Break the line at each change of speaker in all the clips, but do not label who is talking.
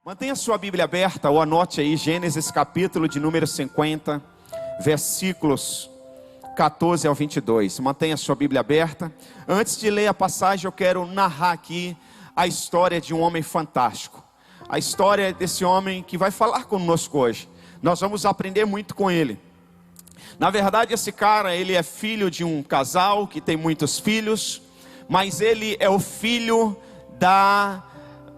Mantenha sua Bíblia aberta ou anote aí Gênesis capítulo de número 50, versículos 14 ao 22. Mantenha sua Bíblia aberta. Antes de ler a passagem, eu quero narrar aqui a história de um homem fantástico. A história desse homem que vai falar conosco hoje. Nós vamos aprender muito com ele. Na verdade, esse cara, ele é filho de um casal que tem muitos filhos, mas ele é o filho da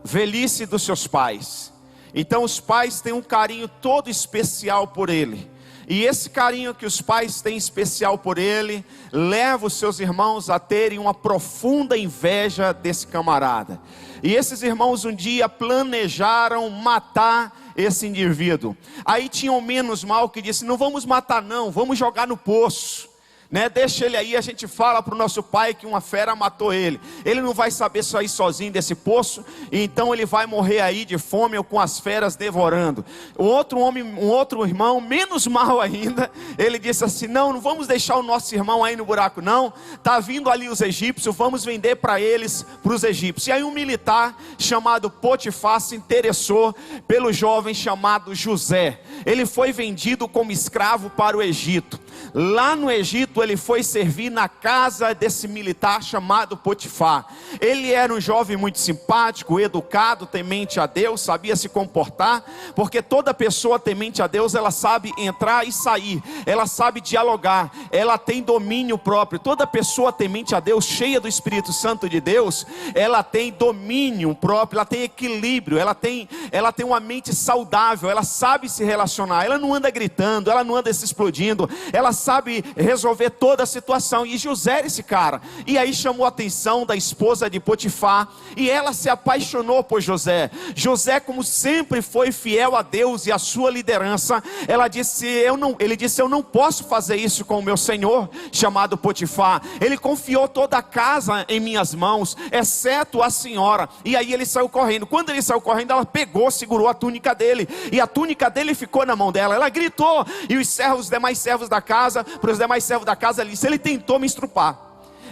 velhice dos seus pais. Então os pais têm um carinho todo especial por ele. E esse carinho que os pais têm especial por ele leva os seus irmãos a terem uma profunda inveja desse camarada. E esses irmãos um dia planejaram matar esse indivíduo. Aí tinha o menos mal que disse: não vamos matar não, vamos jogar no poço, né? Deixa ele aí, a gente fala para o nosso pai que uma fera matou ele. Ele não vai saber sair sozinho desse poço, então ele vai morrer aí de fome ou com as feras devorando. O outro homem, um outro irmão, menos mal ainda, ele disse assim: não vamos deixar o nosso irmão aí no buraco não, tá vindo ali os egípcios, vamos vender para eles, para os egípcios. E aí um militar chamado Potifar se interessou pelo jovem chamado José. Ele foi vendido como escravo para o Egito. Lá no Egito ele foi servir na casa desse militar chamado Potifar. Ele era um jovem muito simpático, educado, temente a Deus, sabia se comportar, porque toda pessoa temente a Deus, ela sabe entrar e sair, ela sabe dialogar, ela tem domínio próprio. Toda pessoa temente a Deus, cheia do Espírito Santo de Deus, ela tem domínio próprio, ela tem equilíbrio, ela tem uma mente saudável, ela sabe se relacionar, ela não anda gritando, ela não anda se explodindo, ela sabe resolver toda a situação. E José era esse cara. E aí chamou a atenção da esposa de Potifar, e ela se apaixonou por José. José, como sempre foi fiel a Deus e a sua liderança, ele disse: eu não posso fazer isso com o meu senhor chamado Potifar. Ele confiou toda a casa em minhas mãos, exceto a senhora. E aí ele saiu correndo. Quando ele saiu correndo, ela pegou, segurou a túnica dele, e a túnica dele ficou na mão dela. Ela gritou, e os demais servos da casa, para os demais servos da casa, ele disse: ele tentou me estrupar,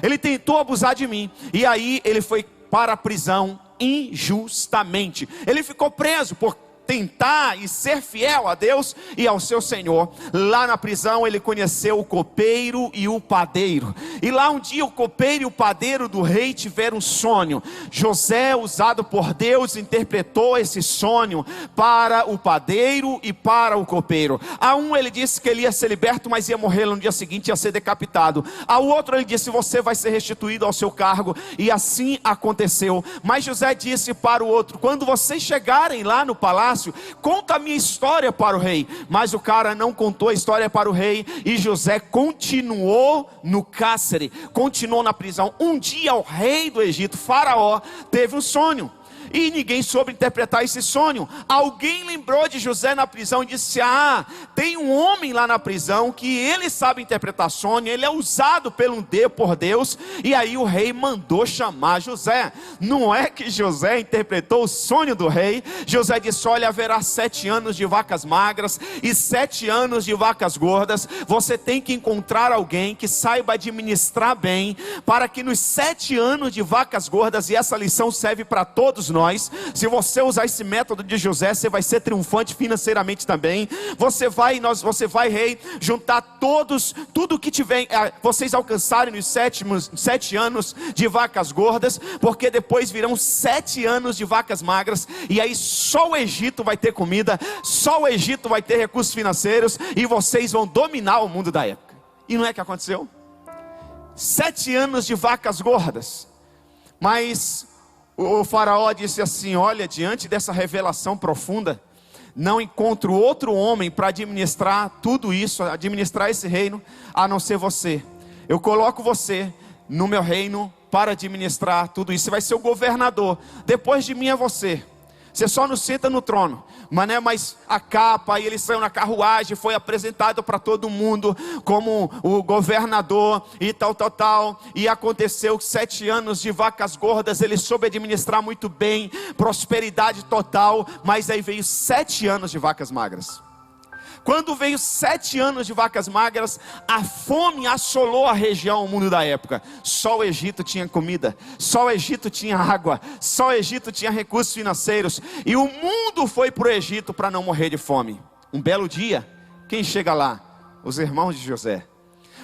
ele tentou abusar de mim. E aí ele foi para a prisão injustamente. Ele ficou preso por tentar e ser fiel a Deus e ao seu Senhor. Lá na prisão ele conheceu o copeiro e o padeiro. E lá um dia o copeiro e o padeiro do rei tiveram um sonho. José, usado por Deus, interpretou esse sonho para o padeiro e para o copeiro. A um ele disse que ele ia ser liberto, mas ia morrer no dia seguinte, ia ser decapitado. Ao outro ele disse: você vai ser restituído ao seu cargo. E assim aconteceu. Mas José disse para o outro: quando vocês chegarem lá no palácio, conta a minha história para o rei. Mas o cara não contou a história para o rei, e José continuou no cárcere, continuou na prisão. Um dia o rei do Egito, Faraó, teve um sonho, e ninguém soube interpretar esse sonho. Alguém lembrou de José na prisão e disse: tem um homem lá na prisão que ele sabe interpretar sonho, ele é usado por Deus. E aí o rei mandou chamar José. Não é que José interpretou o sonho do rei. José disse: olha, haverá 7 anos de vacas magras e 7 anos de vacas gordas. Você tem que encontrar alguém que saiba administrar bem, para que nos 7 anos de vacas gordas, e essa lição serve para todos nós, se você usar esse método de José, você vai ser triunfante financeiramente também. Você vai, rei, juntar tudo que tiver, vocês alcançarem nos 7 anos de vacas gordas, porque depois virão 7 anos de vacas magras, e aí só o Egito vai ter comida, só o Egito vai ter recursos financeiros, e vocês vão dominar o mundo da época. E não é que aconteceu? 7 anos de vacas gordas. Mas o faraó disse assim: olha, diante dessa revelação profunda, não encontro outro homem para administrar tudo isso, administrar esse reino, a não ser você. Eu coloco você no meu reino para administrar tudo isso. Você vai ser o governador. Depois de mim é você. Você só não senta no trono, mas a capa, e ele saiu na carruagem, foi apresentado para todo mundo como o governador e tal. E aconteceu que 7 anos de vacas gordas, ele soube administrar muito bem, prosperidade total. Mas aí veio 7 anos de vacas magras. Quando veio 7 anos de vacas magras, a fome assolou a região, o mundo da época. Só o Egito tinha comida, só o Egito tinha água, só o Egito tinha recursos financeiros. E o mundo foi para o Egito para não morrer de fome. Um belo dia, quem chega lá? Os irmãos de José.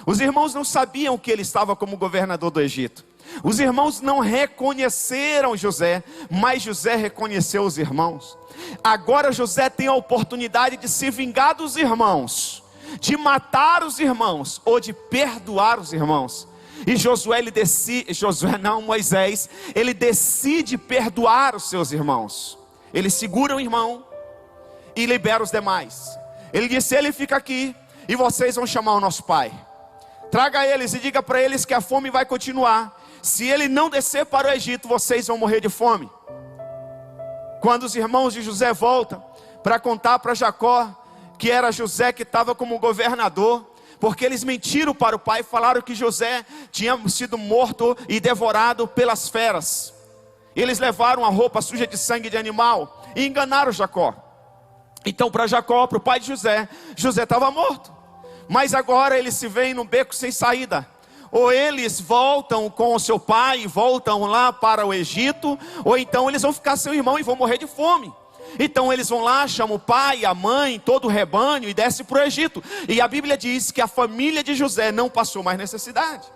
Os irmãos não sabiam que ele estava como governador do Egito. Os irmãos não reconheceram José, mas José reconheceu os irmãos. Agora José tem a oportunidade de se vingar dos irmãos, de matar os irmãos, ou de perdoar os irmãos. E Moisés, ele decide perdoar os seus irmãos. Ele segura um irmão e libera os demais. Ele disse: ele fica aqui e vocês vão chamar o nosso pai. Traga eles e diga para eles que a fome vai continuar. Se ele não descer para o Egito, vocês vão morrer de fome. Quando os irmãos de José voltam para contar para Jacó que era José que estava como governador, porque eles mentiram para o pai, falaram que José tinha sido morto e devorado pelas feras. Eles levaram a roupa suja de sangue de animal e enganaram Jacó. Então para Jacó, para o pai de José, José estava morto. Mas agora eles se veem num beco sem saída. Ou eles voltam com o seu pai, voltam lá para o Egito, ou então eles vão ficar sem o irmão e vão morrer de fome. Então eles vão lá, chamam o pai, a mãe, todo o rebanho e descem para o Egito. E a Bíblia diz que a família de José não passou mais necessidade.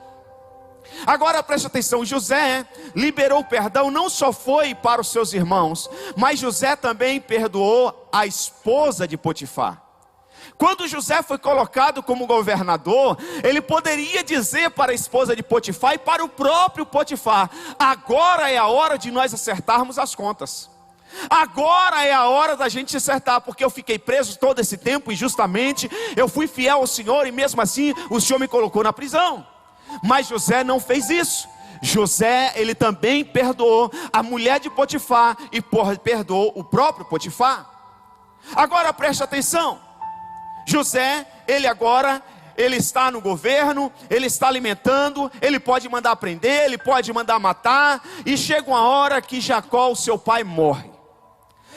Agora preste atenção, José liberou o perdão, não só foi para os seus irmãos, mas José também perdoou a esposa de Potifar. Quando José foi colocado como governador, ele poderia dizer para a esposa de Potifar e para o próprio Potifar: agora é a hora de nós acertarmos as contas. Agora é a hora da gente acertar, porque eu fiquei preso todo esse tempo injustamente, eu fui fiel ao Senhor e mesmo assim o Senhor me colocou na prisão. Mas José não fez isso. José, ele também perdoou a mulher de Potifar e perdoou o próprio Potifar. Agora preste atenção. José, ele está no governo, ele está alimentando, ele pode mandar prender, ele pode mandar matar, e chega uma hora que Jacó, o seu pai, morre.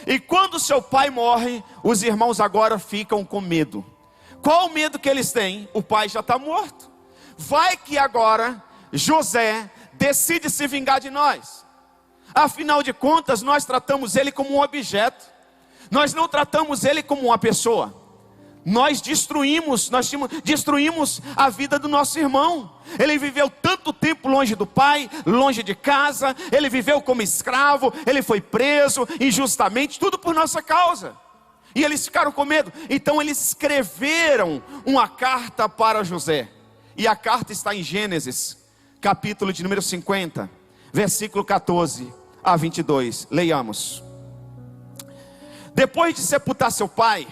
E quando seu pai morre, os irmãos agora ficam com medo. Qual o medo que eles têm? O pai já está morto. Vai que agora José decide se vingar de nós. Afinal de contas, nós tratamos ele como um objeto. Nós não tratamos ele como uma pessoa. Nós destruímos a vida do nosso irmão. Ele viveu tanto tempo longe do pai, longe de casa. Ele viveu como escravo, ele foi preso injustamente, tudo por nossa causa. E eles ficaram com medo. Então eles escreveram uma carta para José. E a carta está em Gênesis, capítulo de número 50, versículo 14 a 22. Leiamos. Depois de sepultar seu pai,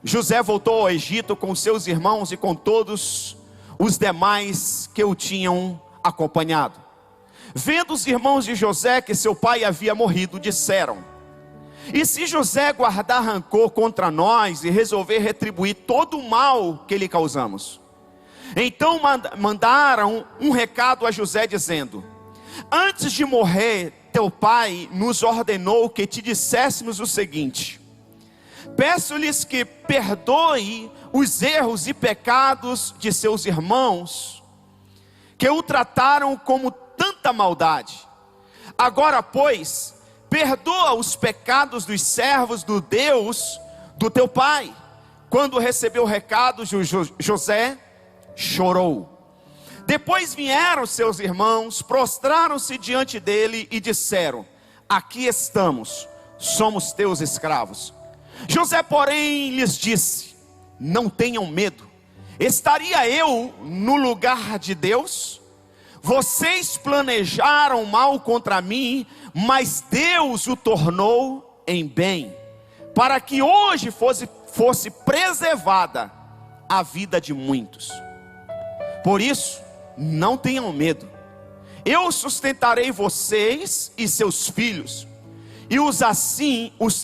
José voltou ao Egito com seus irmãos e com todos os demais que o tinham acompanhado. Vendo os irmãos de José que seu pai havia morrido, disseram: e se José guardar rancor contra nós e resolver retribuir todo o mal que lhe causamos? Então mandaram um recado a José dizendo: antes de morrer, teu pai nos ordenou que te disséssemos o seguinte: peço-lhes que perdoe os erros e pecados de seus irmãos, que o trataram como tanta maldade. Agora, pois, perdoa os pecados dos servos do Deus do teu pai. Quando recebeu o recado, José chorou. Depois vieram seus irmãos, prostraram-se diante dele e disseram: aqui estamos, somos teus escravos. José, porém, lhes disse: não tenham medo. Estaria eu no lugar de Deus? Vocês planejaram mal contra mim, mas Deus o tornou em bem, para que hoje fosse preservada a vida de muitos. Por isso, não tenham medo. Eu sustentarei vocês e seus filhos. E os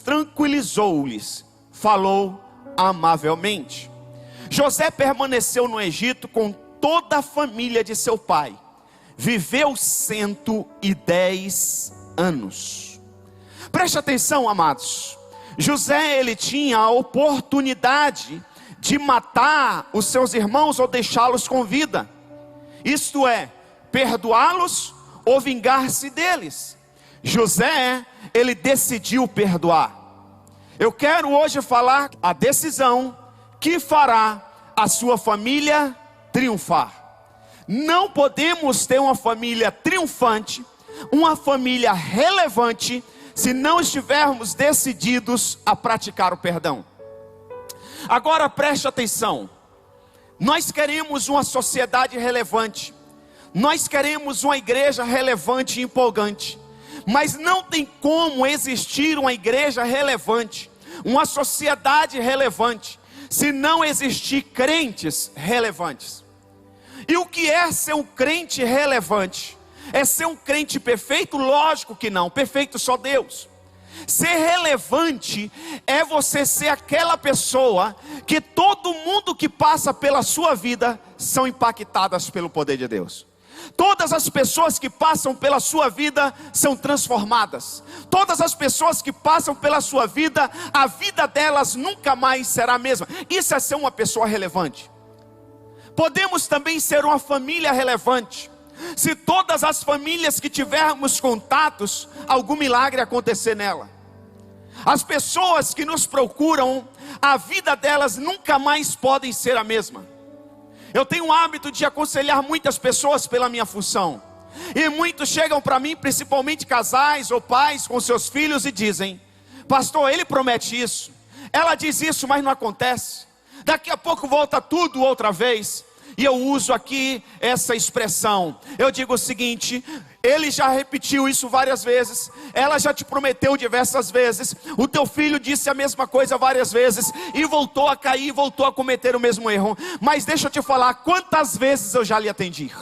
tranquilizou-lhes, falou amavelmente. José permaneceu no Egito com toda a família de seu pai. Viveu 110 anos. Preste atenção, amados. José, ele tinha a oportunidade de matar os seus irmãos ou deixá-los com vida. Isto é, perdoá-los ou vingar-se deles. José, ele decidiu perdoar. Eu quero hoje falar a decisão que fará a sua família triunfar. Não podemos ter uma família triunfante, uma família relevante, se não estivermos decididos a praticar o perdão. Agora preste atenção. Nós queremos uma sociedade relevante. Nós queremos uma igreja relevante e empolgante. Mas não tem como existir uma igreja relevante, uma sociedade relevante, se não existir crentes relevantes. E o que é ser um crente relevante? É ser um crente perfeito? Lógico que não, perfeito só Deus. Ser relevante é você ser aquela pessoa que todo mundo que passa pela sua vida são impactadas pelo poder de Deus. Todas as pessoas que passam pela sua vida são transformadas. Todas as pessoas que passam pela sua vida, a vida delas nunca mais será a mesma. Isso é ser uma pessoa relevante. Podemos também ser uma família relevante. Se todas as famílias que tivermos contatos, algum milagre acontecer nela. As pessoas que nos procuram, a vida delas nunca mais podem ser a mesma. Eu tenho o hábito de aconselhar muitas pessoas pela minha função. E muitos chegam para mim, principalmente casais ou pais com seus filhos, e dizem: pastor, ele promete isso, ela diz isso, mas não acontece. Daqui a pouco volta tudo outra vez. E eu uso aqui essa expressão. Eu digo o seguinte: ele já repetiu isso várias vezes, ela já te prometeu diversas vezes, o teu filho disse a mesma coisa várias vezes, e voltou a cair, voltou a cometer o mesmo erro. Mas deixa eu te falar, quantas vezes eu já lhe atendi?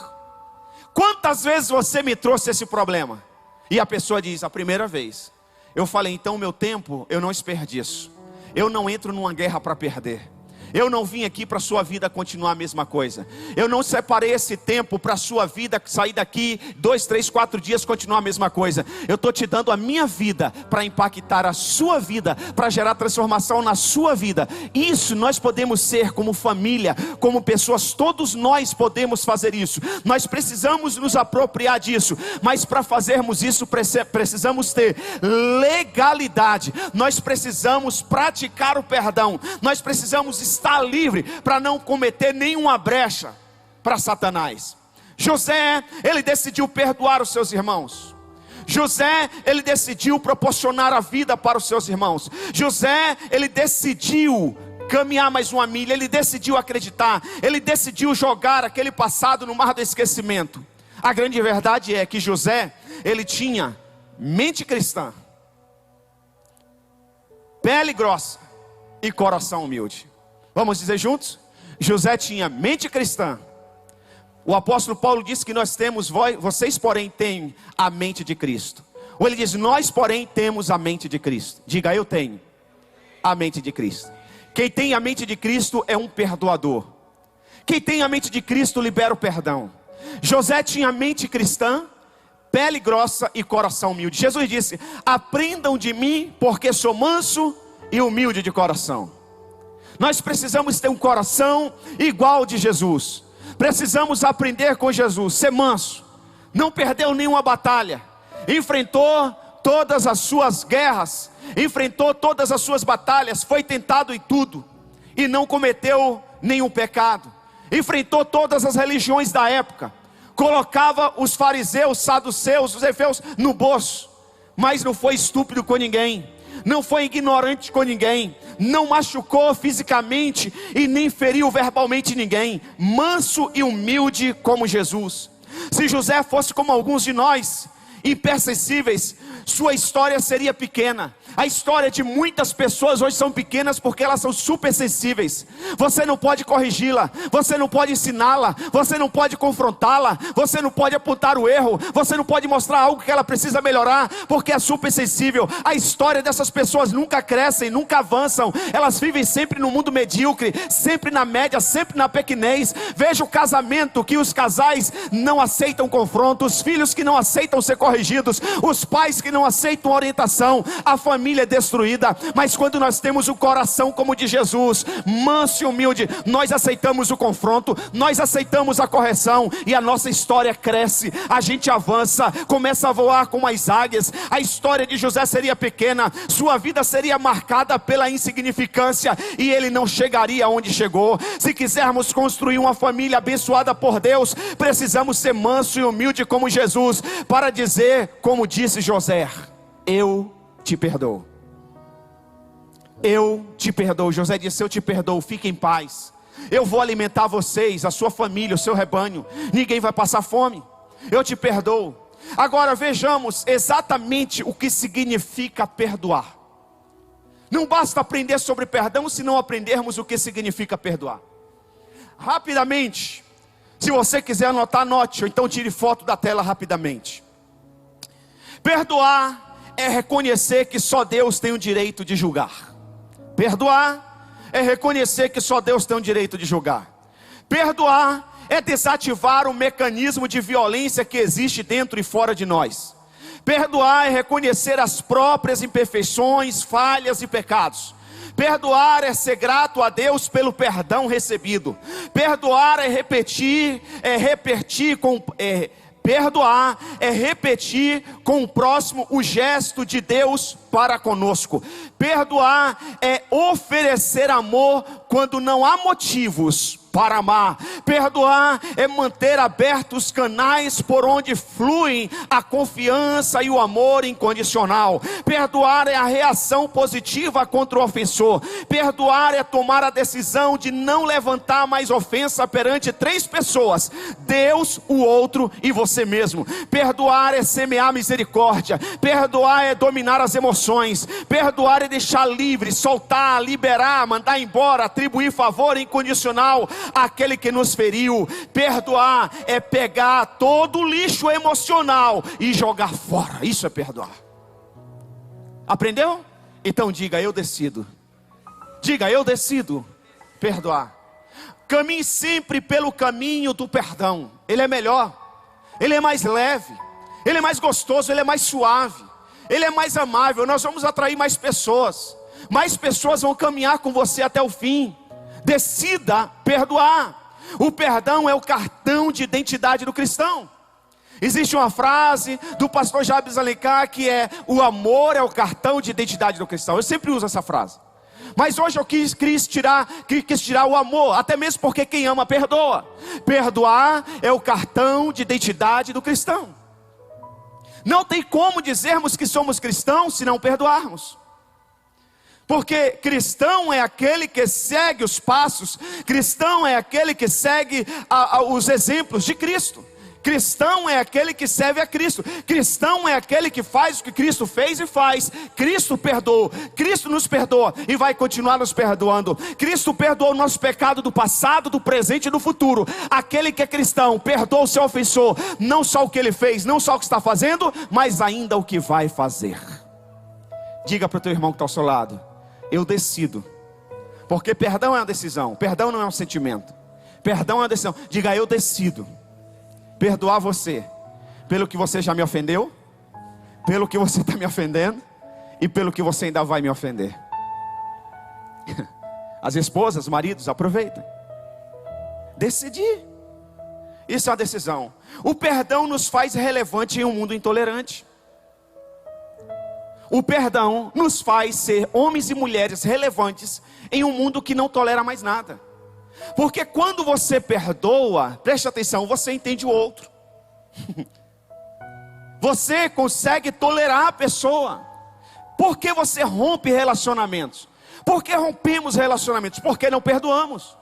Quantas vezes você me trouxe esse problema? E a pessoa diz: a primeira vez. Eu falei: então meu tempo eu não desperdiço. Eu não entro numa guerra para perder. Eu não vim aqui para a sua vida continuar a mesma coisa. Eu não separei esse tempo para a sua vida sair daqui 2, 3, 4 dias continuar a mesma coisa. Eu estou te dando a minha vida para impactar a sua vida, para gerar transformação na sua vida. Isso nós podemos ser como família, como pessoas. Todos nós podemos fazer isso. Nós precisamos nos apropriar disso. Mas para fazermos isso precisamos ter legalidade. Nós precisamos praticar o perdão. Nós precisamos estar livre para não cometer nenhuma brecha para Satanás. José, ele decidiu perdoar os seus irmãos. José, ele decidiu proporcionar a vida para os seus irmãos. José, ele decidiu caminhar mais uma milha. Ele decidiu acreditar. Ele decidiu jogar aquele passado no mar do esquecimento. A grande verdade é que José, ele tinha mente cristã, pele grossa e coração humilde. Vamos dizer juntos? José tinha mente cristã. O apóstolo Paulo disse que nós temos, vocês porém têm a mente de Cristo. Ou ele diz: nós porém temos a mente de Cristo. Diga: eu tenho a mente de Cristo. Quem tem a mente de Cristo é um perdoador. Quem tem a mente de Cristo libera o perdão. José tinha mente cristã, pele grossa e coração humilde. Jesus disse: aprendam de mim, porque sou manso e humilde de coração. Nós precisamos ter um coração igual ao de Jesus. Precisamos aprender com Jesus, ser manso. Não perdeu nenhuma batalha. Enfrentou todas as suas guerras. Enfrentou todas as suas batalhas. Foi tentado em tudo. E não cometeu nenhum pecado. Enfrentou todas as religiões da época. Colocava os fariseus, saduceus, os eféus no bolso. Mas não foi estúpido com ninguém. Não foi ignorante com ninguém, não machucou fisicamente e nem feriu verbalmente ninguém. Manso e humilde como Jesus. Se José fosse como alguns de nós, hipersensíveis, sua história seria pequena. A história de muitas pessoas hoje são pequenas porque elas são super sensíveis. Você não pode corrigi-la, você não pode ensiná-la, você não pode confrontá-la, você não pode apontar o erro, você não pode mostrar algo que ela precisa melhorar, porque é super sensível. A história dessas pessoas nunca crescem, nunca avançam. Elas vivem sempre no mundo medíocre, sempre na média, sempre na pequenez. Veja o casamento, que os casais não aceitam confronto, os filhos que não aceitam ser corrigidos, os pais que não aceitam orientação, a família família é destruída. Mas quando nós temos o coração como o de Jesus, manso e humilde, nós aceitamos o confronto, nós aceitamos a correção, e a nossa história cresce, a gente avança, começa a voar como as águias. A história de José seria pequena, sua vida seria marcada pela insignificância, e ele não chegaria onde chegou. Se quisermos construir uma família abençoada por Deus, precisamos ser manso e humilde como Jesus, para dizer, como disse José: eu te perdoo. Eu te perdoo. José disse: eu te perdoo, fique em paz. Eu vou alimentar vocês, a sua família, o seu rebanho. Ninguém vai passar fome. Eu te perdoo. Agora vejamos exatamente o que significa perdoar. Não basta aprender sobre perdão se não aprendermos o que significa perdoar. Rapidamente, se você quiser anotar, anote, ou então tire foto da tela rapidamente. Perdoar é reconhecer que só Deus tem o direito de julgar. Perdoar é reconhecer que só Deus tem o direito de julgar. Perdoar é desativar o mecanismo de violência que existe dentro e fora de nós. Perdoar é reconhecer as próprias imperfeições, falhas e pecados. Perdoar é ser grato a Deus pelo perdão recebido. Perdoar é perdoar é repetir com o próximo o gesto de Deus para conosco. Perdoar é oferecer amor quando não há motivos para amar. Perdoar é manter abertos os canais por onde fluem a confiança e o amor incondicional. Perdoar é a reação positiva contra o ofensor. Perdoar é tomar a decisão de não levantar mais ofensa perante 3 pessoas: Deus, o outro e você mesmo. Perdoar é semear misericórdia. Perdoar é dominar as emoções. Perdoar é deixar livre, soltar, liberar, mandar embora, atribuir favor incondicional àquele que nos feriu. Perdoar é pegar todo o lixo emocional e jogar fora. Isso é perdoar. Aprendeu? Então diga: eu decido. Diga: eu decido perdoar. Caminhe sempre pelo caminho do perdão. Ele é melhor, ele é mais leve, ele é mais gostoso, ele é mais suave, ele é mais amável. Nós vamos atrair mais pessoas vão caminhar com você até o fim. Decida perdoar. O perdão é o cartão de identidade do cristão. Existe uma frase do pastor Jabes Alencar que é: o amor é o cartão de identidade do cristão. Eu sempre uso essa frase, mas hoje eu quis tirar o amor, até mesmo porque quem ama perdoa. Perdoar é o cartão de identidade do cristão. Não tem como dizermos que somos cristãos se não perdoarmos. Porque cristão é aquele que segue os passos, cristão é aquele que segue os exemplos de Cristo. Cristão é aquele que serve a Cristo. Cristão é aquele que faz o que Cristo fez e faz. Cristo perdoou, Cristo nos perdoa e vai continuar nos perdoando. Cristo perdoou o nosso pecado do passado, do presente e do futuro. Aquele que é cristão perdoa o seu ofensor, não só o que ele fez, não só o que está fazendo, mas ainda o que vai fazer. Diga para o teu irmão que está ao seu lado: eu decido. Porque perdão é uma decisão, perdão não é um sentimento, perdão é uma decisão. Diga: eu decido perdoar você pelo que você já me ofendeu, pelo que você está me ofendendo e pelo que você ainda vai me ofender. As esposas, os maridos, aproveitem. Decidir. Isso é uma decisão. O perdão nos faz relevante em um mundo intolerante. O perdão nos faz ser homens e mulheres relevantes em um mundo que não tolera mais nada. Porque quando você perdoa, preste atenção, você entende o outro. Você consegue tolerar a pessoa. Por que você rompe relacionamentos? Por que rompemos relacionamentos? Porque não perdoamos.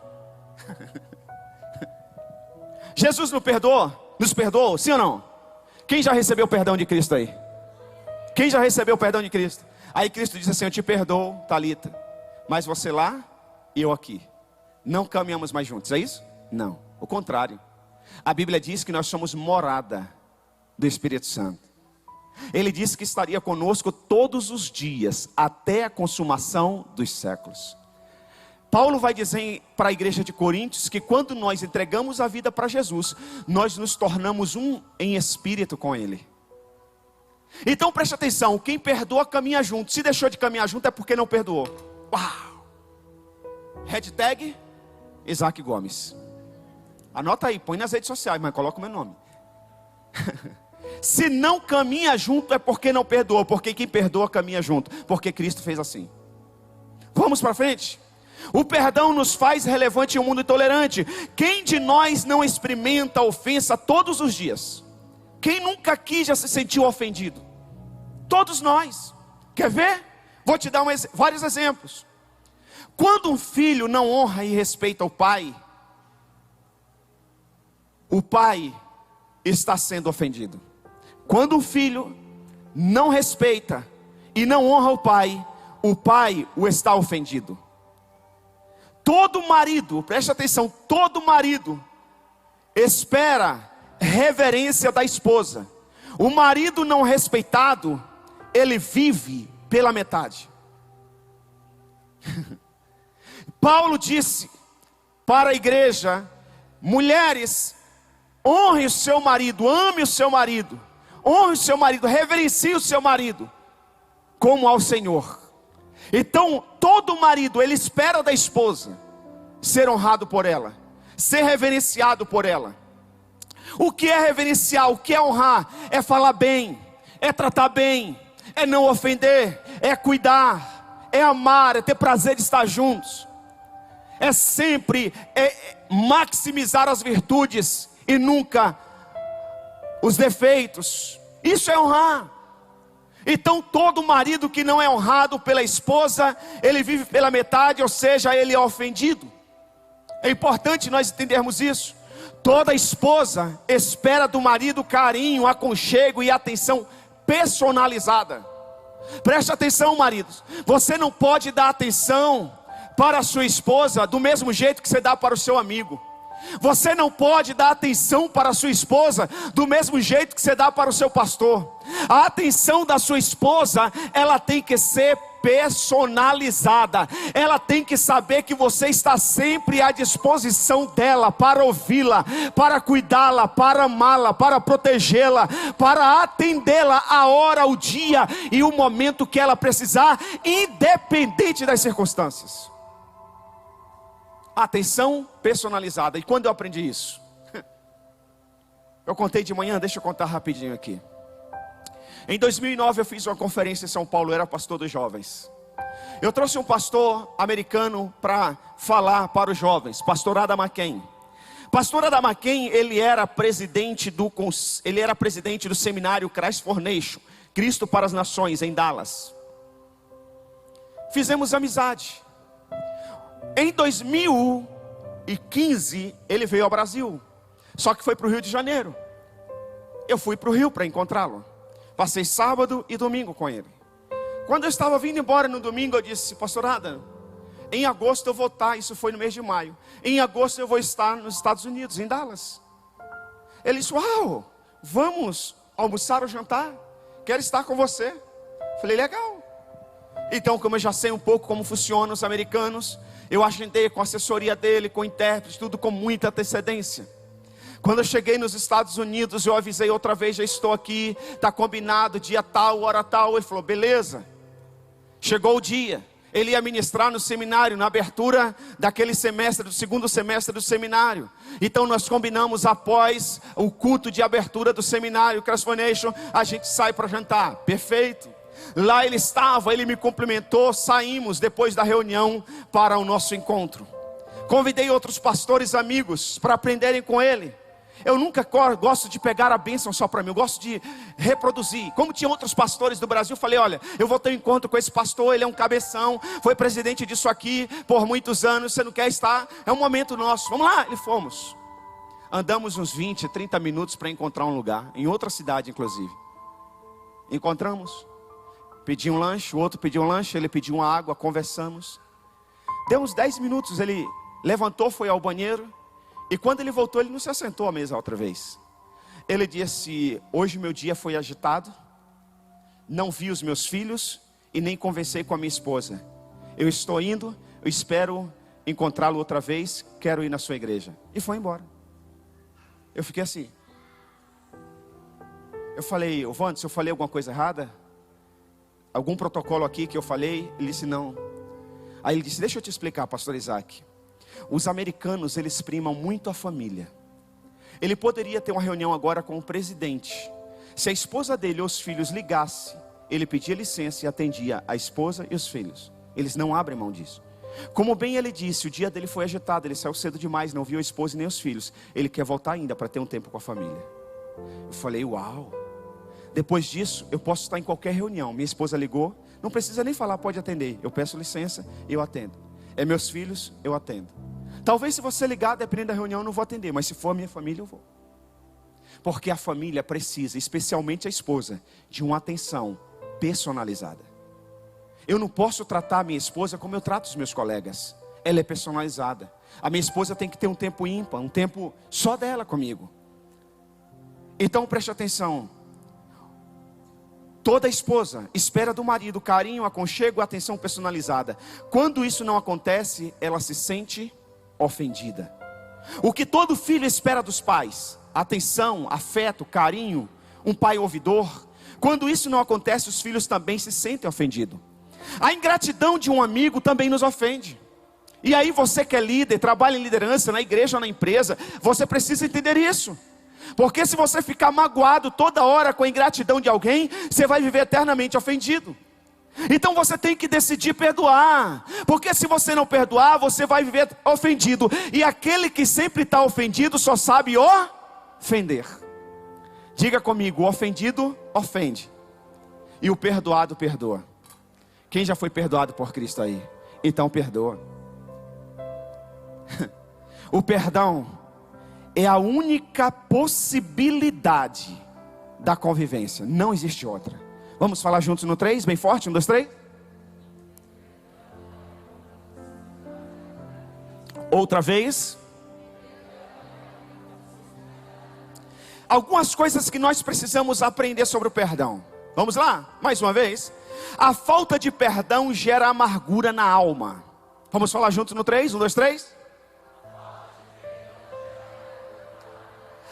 Jesus nos perdoou, sim ou não? Quem já recebeu o perdão de Cristo aí? Quem já recebeu o perdão de Cristo? Aí Cristo disse assim: eu te perdoo, Talita, mas você lá e eu aqui. Não caminhamos mais juntos, é isso? Não, o contrário. A Bíblia diz que nós somos morada do Espírito Santo. Ele disse que estaria conosco todos os dias, até a consumação dos séculos. Paulo vai dizer para a igreja de Coríntios que quando nós entregamos a vida para Jesus, nós nos tornamos um em espírito com Ele. Então preste atenção, quem perdoa caminha junto. Se deixou de caminhar junto é porque não perdoou. Uau! Hashtag Isaac Gomes. Anota aí, põe nas redes sociais, mas coloca o meu nome. Se não caminha junto é porque não perdoou. Porque quem perdoa caminha junto. Porque Cristo fez assim. Vamos para frente. O perdão nos faz relevante em um mundo intolerante. Quem de nós não experimenta ofensa todos os dias? Quem nunca aqui já se sentiu ofendido? Todos nós. Quer ver? Vou te dar vários exemplos. Quando um filho não honra e respeita o pai está sendo ofendido. Quando um filho não respeita e não honra o pai o está ofendido. Todo marido, preste atenção, todo marido espera reverência da esposa. O marido não respeitado, ele vive pela metade. Paulo disse para a igreja: mulheres, honre o seu marido, ame o seu marido, honre o seu marido, reverencie o seu marido, como ao Senhor. Então, todo marido, ele espera da esposa ser honrado por ela, ser reverenciado por ela. O que é reverenciar? O que é honrar? É falar bem, é tratar bem, é não ofender, é cuidar, é amar, é ter prazer de estar juntos. É sempre maximizar as virtudes e nunca os defeitos. Isso é honrar. Então todo marido que não é honrado pela esposa, ele vive pela metade, ou seja, ele é ofendido. É importante nós entendermos isso. Toda esposa espera do marido carinho, aconchego e atenção personalizada. Preste atenção, maridos. Você não pode dar atenção para a sua esposa do mesmo jeito que você dá para o seu amigo. Você não pode dar atenção para a sua esposa do mesmo jeito que você dá para o seu pastor. A atenção da sua esposa, ela tem que ser personalizada. Ela tem que saber que você está sempre à disposição dela para ouvi-la, para cuidá-la, para amá-la, para protegê-la, para atendê-la a hora, o dia e o momento que ela precisar, independente das circunstâncias. Atenção personalizada. E quando eu aprendi isso? Eu contei de manhã, deixa eu contar rapidinho aqui. Em 2009 eu fiz uma conferência em São Paulo, eu era pastor dos jovens. Eu trouxe um pastor americano para falar para os jovens, pastor Adam McKay. Pastor Adam McKay, ele era presidente do seminário Christ for Nation, Cristo para as Nações, em Dallas. Fizemos amizade. Em 2015, ele veio ao Brasil. Só que foi para o Rio de Janeiro. Eu fui para o Rio para encontrá-lo. Passei sábado e domingo com ele. Quando eu estava vindo embora no domingo, eu disse: pastor Adam, em agosto eu vou estar, isso foi no mês de maio, em agosto eu vou estar nos Estados Unidos, em Dallas. Ele disse: uau, vamos almoçar ou jantar? Quero estar com você. Falei: legal. Então, como eu já sei um pouco como funcionam os americanos, eu agendei com a assessoria dele, com o intérprete, tudo com muita antecedência. Quando eu cheguei nos Estados Unidos, eu avisei outra vez: já estou aqui, está combinado, dia tal, hora tal. Ele falou: beleza. Chegou o dia, ele ia ministrar no seminário, na abertura daquele semestre, do segundo semestre do seminário. Então nós combinamos, após o culto de abertura do seminário Christ for Nation, a gente sai para jantar. Perfeito. Lá ele estava, ele me cumprimentou, saímos depois da reunião para o nosso encontro. Convidei outros pastores amigos para aprenderem com ele. Eu nunca gosto de pegar a bênção só para mim, eu gosto de reproduzir. Como tinha outros pastores do Brasil, falei: olha, eu vou ter um encontro com esse pastor, ele é um cabeção, foi presidente disso aqui por muitos anos, você não quer estar? É um momento nosso, vamos lá. E fomos. Andamos uns 20, 30 minutos para encontrar um lugar, em outra cidade inclusive. Encontramos. Pedi um lanche, o outro pediu um lanche, ele pediu uma água, conversamos. Deu uns 10 minutos, ele levantou, foi ao banheiro. E quando ele voltou, ele não se assentou à mesa outra vez. Ele disse: hoje meu dia foi agitado, não vi os meus filhos e nem conversei com a minha esposa. Eu estou indo, eu espero encontrá-lo outra vez, quero ir na sua igreja. E foi embora. Eu fiquei assim. Eu falei, Wanderson, se eu falei alguma coisa errada? Algum protocolo aqui que eu falei? Ele disse, não. Aí ele disse, deixa eu te explicar, pastor Isaac. Os americanos, eles primam muito a família. Ele poderia ter uma reunião agora com o presidente. Se a esposa dele ou os filhos ligassem, ele pedia licença e atendia a esposa e os filhos. Eles não abrem mão disso. Como bem ele disse, o dia dele foi agitado, ele saiu cedo demais, não viu a esposa e nem os filhos. Ele quer voltar ainda para ter um tempo com a família. Eu falei, uau. Depois disso, eu posso estar em qualquer reunião. Minha esposa ligou, não precisa nem falar, pode atender. Eu peço licença, eu atendo. É meus filhos, eu atendo. Talvez se você ligar, dependendo da reunião, eu não vou atender. Mas se for a minha família, eu vou. Porque a família precisa, especialmente a esposa, de uma atenção personalizada. Eu não posso tratar a minha esposa como eu trato os meus colegas. Ela é personalizada. A minha esposa tem que ter um tempo ímpar, um tempo só dela comigo. Então preste atenção. Toda esposa espera do marido carinho, aconchego, atenção personalizada. Quando isso não acontece, ela se sente ofendida. O que todo filho espera dos pais: atenção, afeto, carinho, um pai ouvidor. Quando isso não acontece, os filhos também se sentem ofendidos. A ingratidão de um amigo também nos ofende. E aí você que é líder, trabalha em liderança na igreja ou na empresa, você precisa entender isso. Porque se você ficar magoado toda hora com a ingratidão de alguém, você vai viver eternamente ofendido. Então você tem que decidir perdoar. Porque se você não perdoar, você vai viver ofendido. E aquele que sempre está ofendido só sabe ofender. Diga comigo, o ofendido ofende. E o perdoado perdoa. Quem já foi perdoado por Cristo aí? Então perdoa. O perdão é a única possibilidade da convivência. Não existe outra. Vamos falar juntos no 3, bem forte, 1, 2, 3. Outra vez. Algumas coisas que nós precisamos aprender sobre o perdão. Vamos lá? Mais uma vez. A falta de perdão gera amargura na alma. Vamos falar juntos no 3, 1, 2, 3.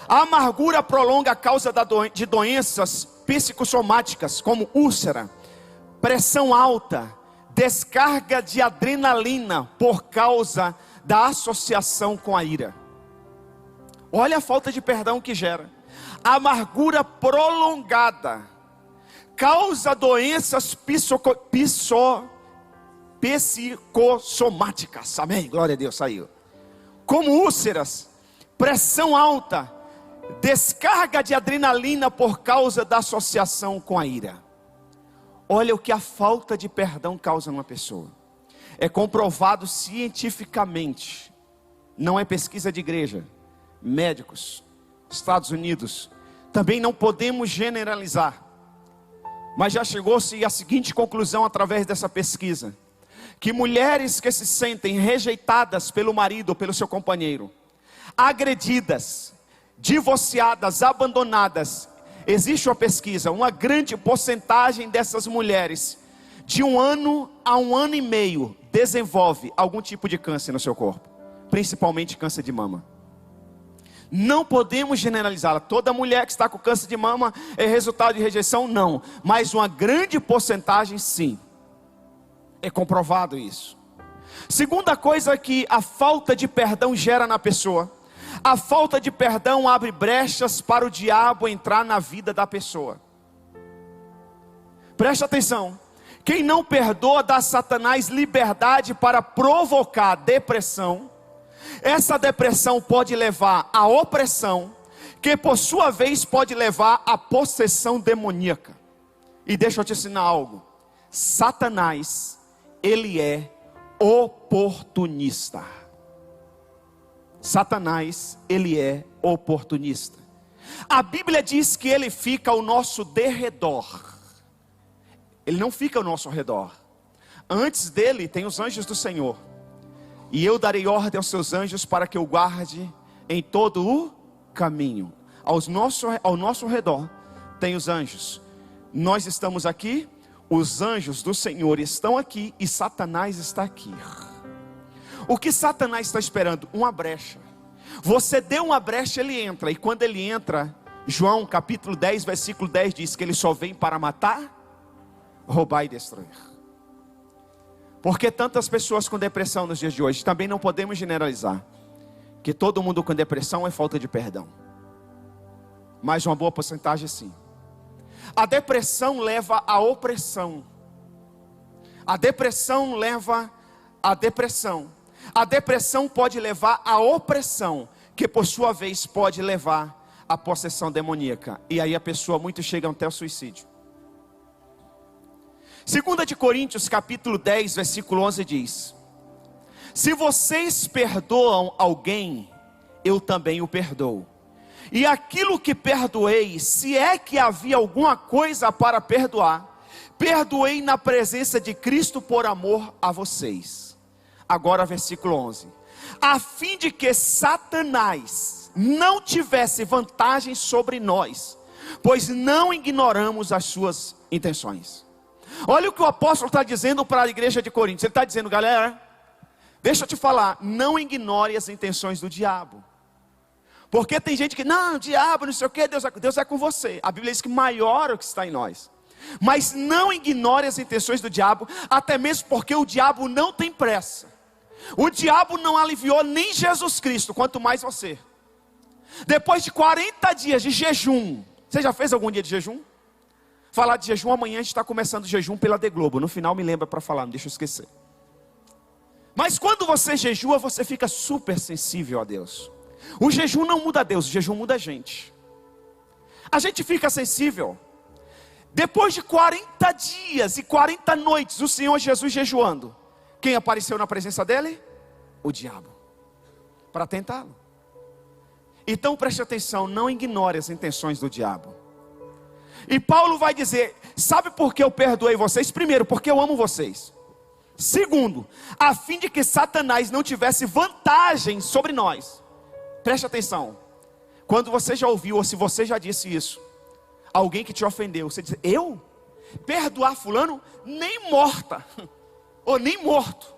A amargura prolonga a causa de doenças psicossomáticas, como úlcera, pressão alta, descarga de adrenalina por causa da associação com a ira. Olha a falta de perdão que gera. A amargura prolongada causa doenças psicossomáticas. Amém? Glória a Deus, saiu. Como úlceras, pressão alta, descarga de adrenalina por causa da associação com a ira. Olha o que a falta de perdão causa numa pessoa. É comprovado cientificamente. Não é pesquisa de igreja. Médicos, Estados Unidos. Também não podemos generalizar. Mas já chegou-se à seguinte conclusão através dessa pesquisa: que mulheres que se sentem rejeitadas pelo marido ou pelo seu companheiro, agredidas, divorciadas, abandonadas, existe uma pesquisa, uma grande porcentagem dessas mulheres, de 1 ano a 1 ano e meio, desenvolve algum tipo de câncer no seu corpo, principalmente câncer de mama. Não podemos generalizá-la. Toda mulher que está com câncer de mama é resultado de rejeição? Não, mas uma grande porcentagem sim. É comprovado isso. Segunda coisa que a falta de perdão gera na pessoa: a falta de perdão abre brechas para o diabo entrar na vida da pessoa. Preste atenção. Quem não perdoa dá a Satanás liberdade para provocar depressão. Essa depressão pode levar à opressão, que por sua vez pode levar à possessão demoníaca. E deixa eu te ensinar algo. Satanás, ele é oportunista. Satanás, ele é oportunista. A Bíblia diz que ele fica ao nosso derredor. Ele não fica ao nosso redor. Antes dele tem os anjos do Senhor. E eu darei ordem aos seus anjos para que o guarde em todo o caminho. Ao nosso redor tem os anjos. Nós estamos aqui, os anjos do Senhor estão aqui e Satanás está aqui. O que Satanás está esperando? Uma brecha. Você deu uma brecha, ele entra. E quando ele entra, João capítulo 10, versículo 10 diz que ele só vem para matar, roubar e destruir. Por que tantas pessoas com depressão nos dias de hoje? Também não podemos generalizar que todo mundo com depressão é falta de perdão, mas uma boa porcentagem sim. A depressão leva à opressão. A depressão leva à depressão. A depressão pode levar à opressão, que por sua vez pode levar à possessão demoníaca. E aí a pessoa muito chega até o suicídio. 2 de Coríntios capítulo 10, versículo 11 diz: se vocês perdoam alguém, eu também o perdoo. E aquilo que perdoei, se é que havia alguma coisa para perdoar, perdoei na presença de Cristo por amor a vocês. Agora versículo 11: a fim de que Satanás não tivesse vantagem sobre nós, pois não ignoramos as suas intenções. Olha o que o apóstolo está dizendo para a igreja de Coríntios. Ele está dizendo: galera, deixa eu te falar, não ignore as intenções do diabo. Porque tem gente que, não, diabo, não sei o que, Deus é com você. A Bíblia diz que maior é o que está em nós. Mas não ignore as intenções do diabo, até mesmo porque o diabo não tem pressa. O diabo não aliviou nem Jesus Cristo, quanto mais você. Depois de 40 dias de jejum, você já fez algum dia de jejum? Falar de jejum, amanhã a gente está começando o jejum pela The Globo. No final me lembra para falar, não deixa eu esquecer. Mas quando você jejua, você fica super sensível a Deus. O jejum não muda Deus, o jejum muda a gente. A gente fica sensível. Depois de 40 dias e 40 noites, o Senhor Jesus jejuando, quem apareceu na presença dele? O diabo, para tentá-lo. Então preste atenção, não ignore as intenções do diabo. E Paulo vai dizer: sabe por que eu perdoei vocês? Primeiro, porque eu amo vocês. Segundo, a fim de que Satanás não tivesse vantagem sobre nós. Preste atenção, quando você já ouviu, ou se você já disse isso, alguém que te ofendeu, você diz: eu? Perdoar fulano? Nem morta, ou nem morto.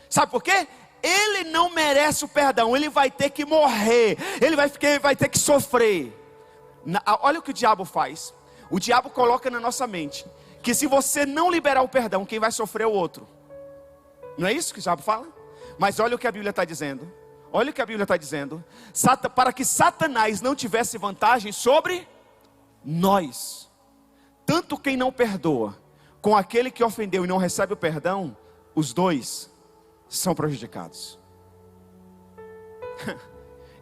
Sabe por quê? Ele não merece o perdão, ele vai ter que morrer, ele vai ter que sofrer. Olha o que o diabo faz. O diabo coloca na nossa mente que se você não liberar o perdão, quem vai sofrer é o outro. Não é isso que o diabo fala? Mas olha o que a Bíblia está dizendo. Olha o que a Bíblia está dizendo. Para que Satanás não tivesse vantagem sobre nós. Tanto quem não perdoa, com aquele que ofendeu e não recebe o perdão, os dois são prejudicados.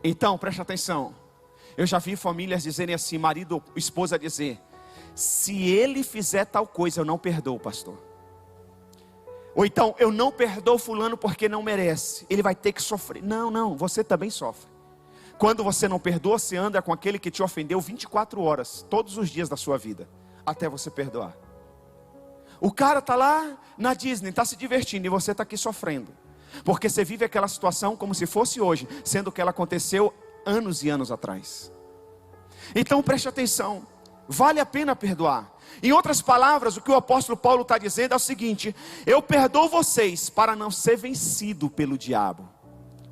Então preste atenção. Eu já vi famílias dizerem assim, marido, esposa dizer: se ele fizer tal coisa, eu não perdoo, pastor. Ou então, eu não perdoo fulano porque não merece, ele vai ter que sofrer. Não, você também sofre. Quando você não perdoa, você anda com aquele que te ofendeu 24 horas, todos os dias da sua vida, até você perdoar. O cara está lá na Disney, está se divertindo, e você está aqui sofrendo, porque você vive aquela situação como se fosse hoje, sendo que ela aconteceu anos e anos atrás. Então preste atenção, vale a pena perdoar. Em outras palavras, o que o apóstolo Paulo está dizendo é o seguinte: eu perdoo vocês para não ser vencido pelo diabo.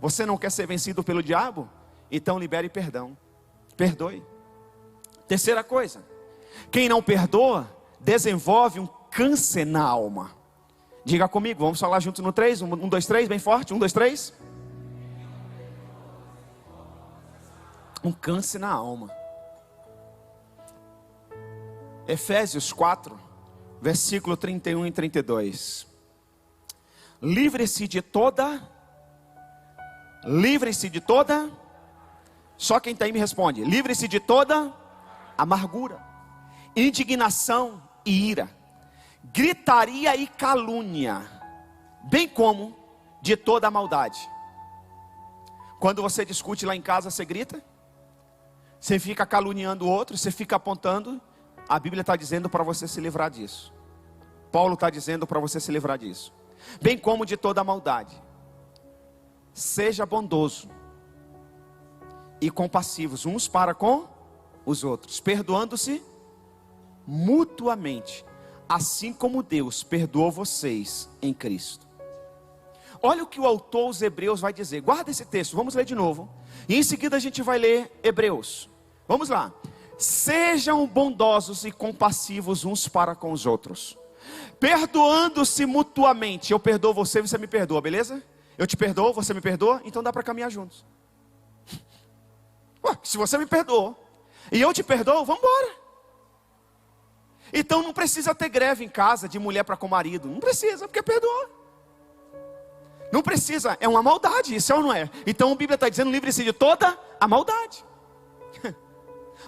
Você não quer ser vencido pelo diabo? Então libere perdão, perdoe. Terceira coisa, quem não perdoa, desenvolve um câncer na alma. Diga comigo, vamos falar junto no 3, 1, 2, 3, bem forte, 1, 2, 3. Um câncer na alma. Efésios 4, versículo 31 e 32. Livre-se de toda, só quem está aí me responde. Livre-se de toda amargura, indignação e ira, gritaria e calúnia, bem como de toda a maldade. Quando você discute lá em casa, você grita? Você fica caluniando o outro, você fica apontando? A Bíblia está dizendo para você se livrar disso. Paulo está dizendo para você se livrar disso. Bem como de toda a maldade. Seja bondoso e compassivos uns para com os outros, perdoando-se mutuamente, assim como Deus perdoou vocês em Cristo. Olha o que o autor aos Hebreus vai dizer. Guarda esse texto, vamos ler de novo. E em seguida a gente vai ler Hebreus. Vamos lá. Sejam bondosos e compassivos uns para com os outros, perdoando-se mutuamente. Eu perdoo você, você me perdoa, beleza? Eu te perdoo, você me perdoa, então dá para caminhar juntos. Ué, se você me perdoou e eu te perdoo, vamos embora. Então não precisa ter greve em casa de mulher para com marido. Não precisa, porque perdoa. Não precisa, é uma maldade, isso é ou não é? Então a Bíblia está dizendo, livre-se de toda a maldade.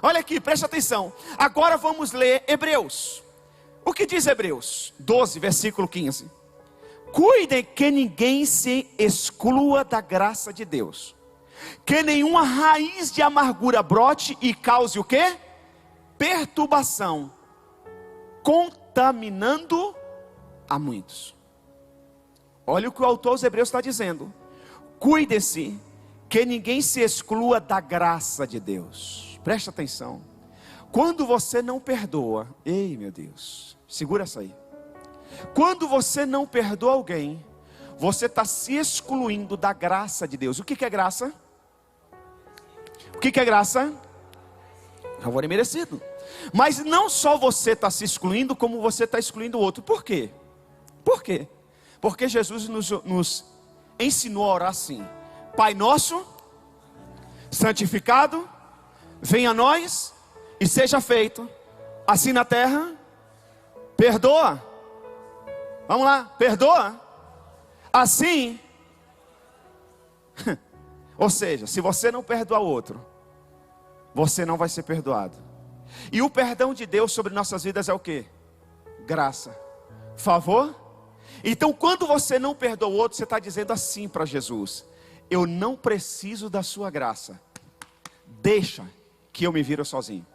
Olha aqui, preste atenção. Agora vamos ler Hebreus. O que diz Hebreus 12, versículo 15? Cuidem que ninguém se exclua da graça de Deus, que nenhuma raiz de amargura brote e cause o quê? Perturbação, contaminando a muitos. Olha o que o autor aos Hebreus está dizendo. Cuide-se que ninguém se exclua da graça de Deus. Presta atenção. Quando você não perdoa, ei meu Deus, segura essa aí. Quando você não perdoa alguém, você está se excluindo da graça de Deus. O que é graça? O que é graça? Favor imerecido. Mas não só você está se excluindo, como você está excluindo o outro. Por quê? Por quê? Porque Jesus nos ensinou a orar assim: Pai nosso, santificado, venha a nós e seja feito, assim na terra. Perdoa. Vamos lá, perdoa. Assim. Ou seja, se você não perdoar o outro, você não vai ser perdoado. E o perdão de Deus sobre nossas vidas é o quê? Graça, favor. Então quando você não perdoa o outro, você está dizendo assim para Jesus: eu não preciso da sua graça, deixa que eu me viro sozinho.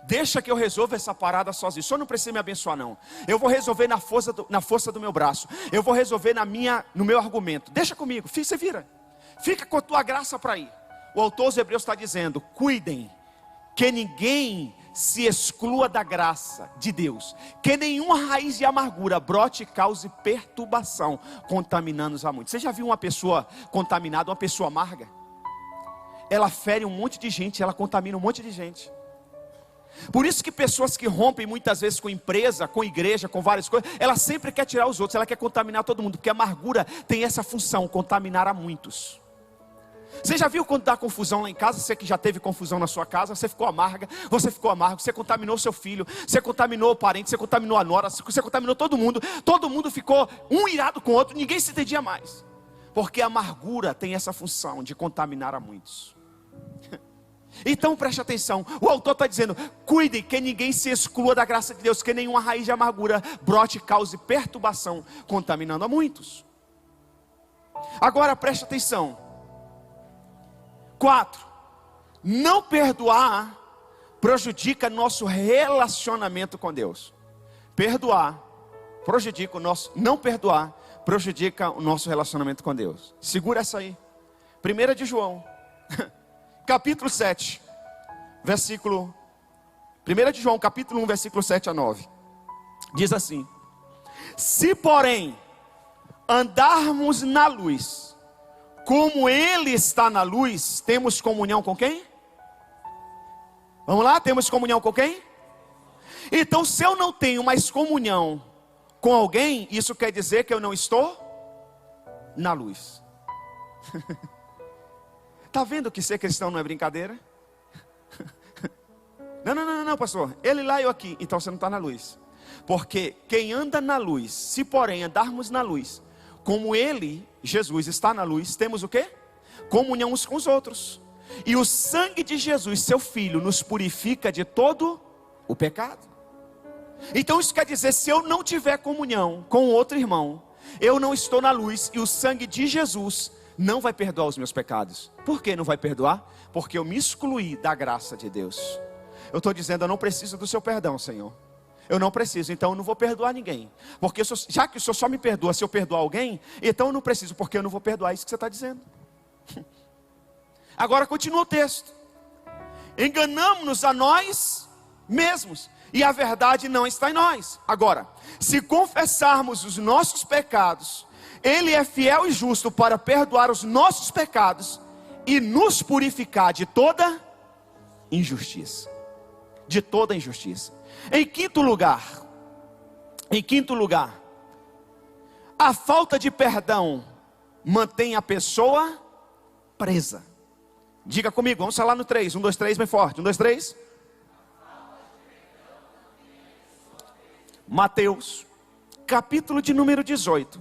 Deixa que eu resolva essa parada sozinho. O senhor não precisa me abençoar não. Eu vou resolver na força do meu braço. Eu vou resolver no meu argumento. Deixa comigo, você vira. Fica com a tua graça para ir. O autor dos Hebreus está dizendo: cuidem que ninguém se exclua da graça de Deus, que nenhuma raiz de amargura brote e cause perturbação, contaminando-os a muitos. Você já viu uma pessoa contaminada, uma pessoa amarga? Ela fere um monte de gente, ela contamina um monte de gente. Por isso que pessoas que rompem muitas vezes com empresa, com igreja, com várias coisas, ela sempre quer tirar os outros, ela quer contaminar todo mundo, porque a amargura tem essa função, contaminar a muitos. Você já viu quando dá confusão lá em casa? Você que já teve confusão na sua casa, você ficou amarga, você ficou amargo, você contaminou seu filho, você contaminou o parente, você contaminou a nora, você contaminou todo mundo ficou um irado com o outro, ninguém se entendia mais. Porque a amargura tem essa função de contaminar a muitos. Então preste atenção, o autor está dizendo: cuidem que ninguém se exclua da graça de Deus, que nenhuma raiz de amargura brote e cause perturbação, contaminando a muitos. Agora preste atenção. 4. Não perdoar prejudica nosso relacionamento com Deus. Perdoar prejudica o nosso, não perdoar prejudica o nosso relacionamento com Deus. Segura essa aí. 1 de João capítulo 7, versículo 1 de João, capítulo 1, versículo 7 a 9. Diz assim: se porém andarmos na luz, como Ele está na luz, temos comunhão com quem? Vamos lá, temos comunhão com quem? Então se eu não tenho mais comunhão com alguém, isso quer dizer que eu não estou na luz. Está vendo que ser cristão não é brincadeira? Não, pastor. Ele lá e eu aqui. Então você não está na luz. Porque quem anda na luz, se porém andarmos na luz, como Ele, Jesus, está na luz, temos o quê? Comunhão uns com os outros. E o sangue de Jesus, seu Filho, nos purifica de todo o pecado. Então isso quer dizer, se eu não tiver comunhão com outro irmão, eu não estou na luz, e o sangue de Jesus não vai perdoar os meus pecados. Por que não vai perdoar? Porque eu me excluí da graça de Deus. Eu estou dizendo: eu não preciso do seu perdão, Senhor. Eu não preciso, então eu não vou perdoar ninguém. Porque já que o Senhor só me perdoa se eu perdoar alguém, então eu não preciso, porque eu não vou perdoar. Isso que você está dizendo. Agora continua o texto: enganamos-nos a nós mesmos, e a verdade não está em nós. Agora, se confessarmos os nossos pecados, Ele é fiel e justo para perdoar os nossos pecados e nos purificar de toda injustiça. De toda injustiça. Em quinto lugar, a falta de perdão mantém a pessoa presa. Diga comigo, vamos falar no 3. 1, 2, 3, bem forte. 1, 2, 3. Mateus, capítulo de número 18,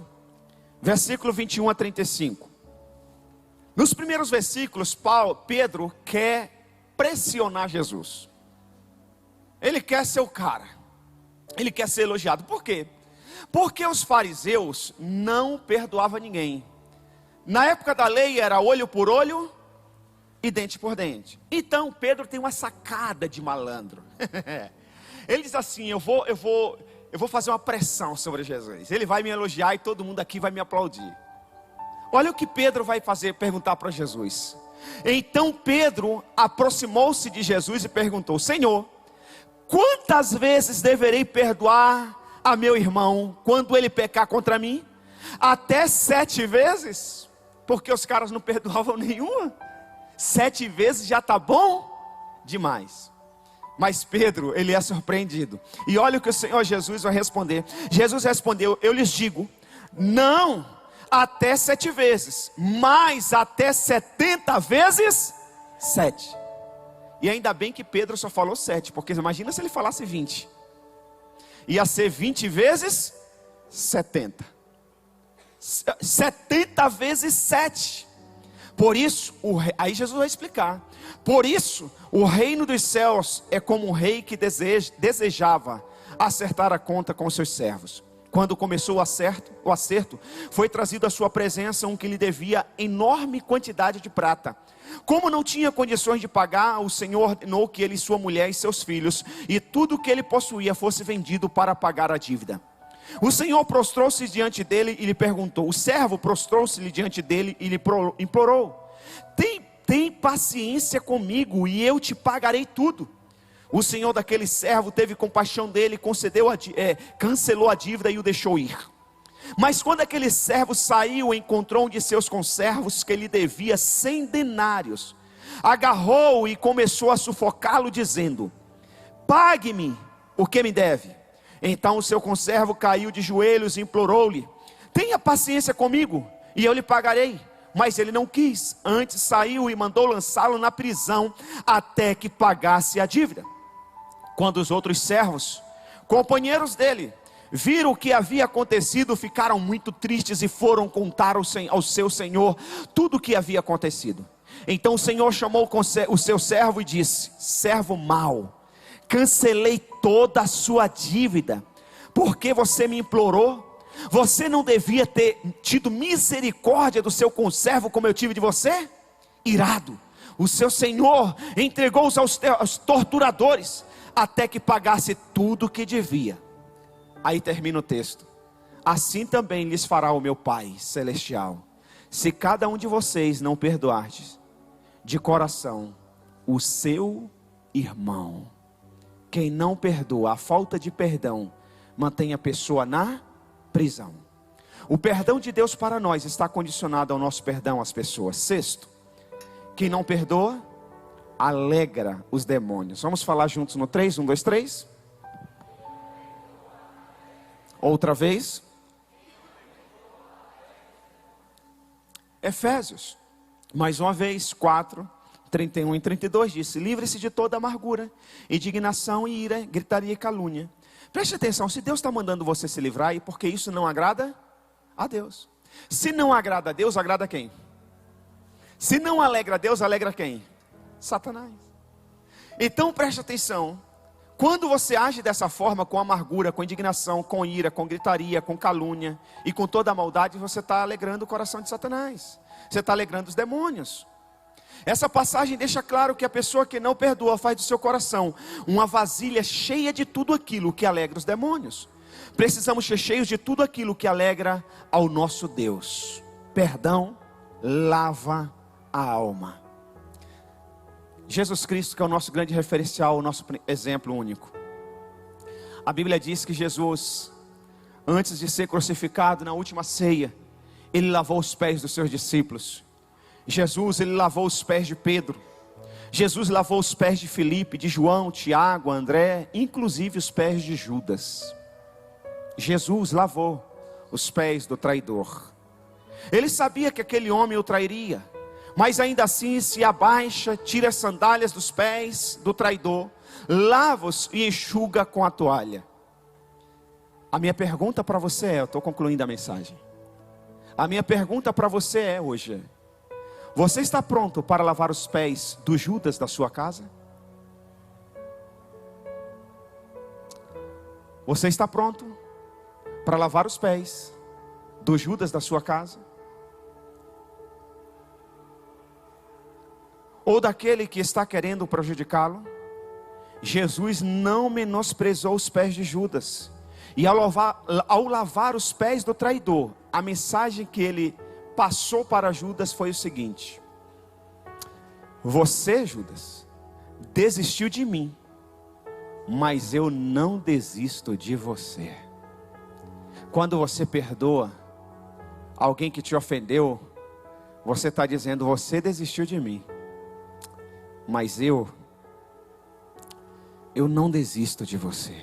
versículo 21 a 35. Nos primeiros versículos, Pedro quer pressionar Jesus. Ele quer ser o cara. Ele quer ser elogiado. Por quê? Porque os fariseus não perdoavam ninguém. Na época da lei era olho por olho e dente por dente. Então Pedro tem uma sacada de malandro. Ele diz assim: eu vou fazer uma pressão sobre Jesus. Ele vai me elogiar e todo mundo aqui vai me aplaudir. Olha o que Pedro vai fazer, perguntar para Jesus. Então Pedro aproximou-se de Jesus e perguntou: Senhor, quantas vezes deverei perdoar a meu irmão quando ele pecar contra mim? Até 7 vezes? Porque os caras não perdoavam nenhuma. 7 vezes já está bom demais. Mas Pedro, ele é surpreendido. E olha o que o Senhor Jesus vai responder. Jesus respondeu: eu lhes digo, não até 7 vezes, mas até 70 vezes 7. E ainda bem que Pedro só falou 7, porque imagina se ele falasse 20. Ia ser 20 vezes 70. 70 vezes 7. Por isso, aí Jesus vai explicar. Por isso, o reino dos céus é como um rei que desejava acertar a conta com seus servos. Quando começou o acerto, foi trazido à sua presença um que lhe devia enorme quantidade de prata. Como não tinha condições de pagar, o Senhor ordenou que ele, sua mulher e seus filhos, e tudo que ele possuía fosse vendido para pagar a dívida. O Senhor prostrou-se diante dele e lhe perguntou. O servo prostrou-se diante dele e lhe implorou: tem paciência comigo e eu te pagarei tudo. O Senhor daquele servo teve compaixão dele, cancelou a dívida e o deixou ir. Mas quando aquele servo saiu, encontrou um de seus conservos que lhe devia 100 denários. Agarrou-o e começou a sufocá-lo, dizendo: pague-me o que me deve. Então o seu conservo caiu de joelhos e implorou-lhe: tenha paciência comigo e eu lhe pagarei. Mas ele não quis, antes saiu e mandou lançá-lo na prisão até que pagasse a dívida. Quando os outros servos, companheiros dele, viram o que havia acontecido, ficaram muito tristes e foram contar ao seu senhor tudo o que havia acontecido. Então o Senhor chamou o seu servo e disse: servo mau, cancelei toda a sua dívida, porque você me implorou. Você não devia ter tido misericórdia do seu conservo como eu tive de você? Irado, o seu senhor entregou-os aos torturadores, até que pagasse tudo o que devia. Aí termina o texto: assim também lhes fará o meu Pai Celestial, se cada um de vocês não perdoardes de coração o seu irmão. Quem não perdoa, a falta de perdão mantém a pessoa na prisão. O perdão de Deus para nós está condicionado ao nosso perdão às pessoas. Sexto, quem não perdoa alegra os demônios. Vamos falar juntos no 3, 1, 2, 3. Outra vez. Efésios, mais uma vez, 4, 31 e 32 diz: livre-se de toda amargura, indignação e ira, gritaria e calúnia. Preste atenção, se Deus está mandando você se livrar, é porque isso não agrada a Deus. Se não agrada a Deus, agrada quem? Se não alegra a Deus, alegra quem? Satanás. Então preste atenção, quando você age dessa forma, com amargura, com indignação, com ira, com gritaria, com calúnia e com toda a maldade, você está alegrando o coração de Satanás. Você está alegrando os demônios. Essa passagem deixa claro que a pessoa que não perdoa faz do seu coração uma vasilha cheia de tudo aquilo que alegra os demônios. Precisamos ser cheios de tudo aquilo que alegra ao nosso Deus. Perdão lava a alma. Jesus Cristo, que é o nosso grande referencial, o nosso exemplo único. A Bíblia diz que Jesus, antes de ser crucificado na última ceia, ele lavou os pés dos seus discípulos. Jesus, ele lavou os pés de Pedro. Jesus lavou os pés de Filipe, de João, Tiago, André, inclusive os pés de Judas. Jesus lavou os pés do traidor. Ele sabia que aquele homem o trairia, mas ainda assim se abaixa, tira as sandálias dos pés do traidor, lava-os e enxuga com a toalha. A minha pergunta para você é, eu estou concluindo a mensagem. A minha pergunta para você é hoje: você está pronto para lavar os pés do Judas da sua casa? Você está pronto para lavar os pés do Judas da sua casa? Ou daquele que está querendo prejudicá-lo? Jesus não menosprezou os pés de Judas. E ao lavar os pés do traidor, a mensagem que ele passou para Judas foi o seguinte: você, Judas, desistiu de mim, mas eu não desisto de você. Quando você perdoa alguém que te ofendeu, você está dizendo: você desistiu de mim, mas eu não desisto de você.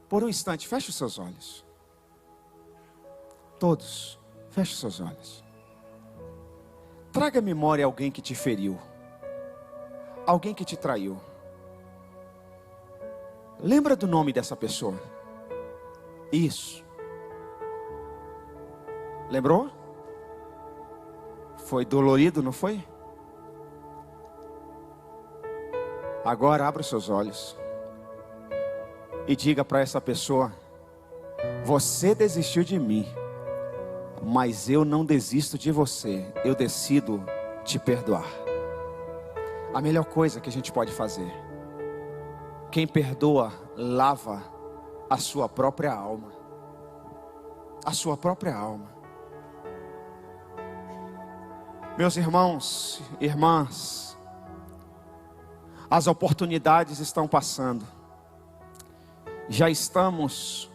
Por um instante, feche os seus olhos. Todos, feche os seus olhos. Traga à memória alguém que te feriu, alguém que te traiu. Lembra do nome dessa pessoa? Isso. Lembrou? Foi dolorido, não foi? Agora abra os seus olhos e diga para essa pessoa: você desistiu de mim, mas eu não desisto de você. Eu decido te perdoar. A melhor coisa que a gente pode fazer. Quem perdoa, lava a sua própria alma. A sua própria alma. Meus irmãos, irmãs, as oportunidades estão passando. Já estamos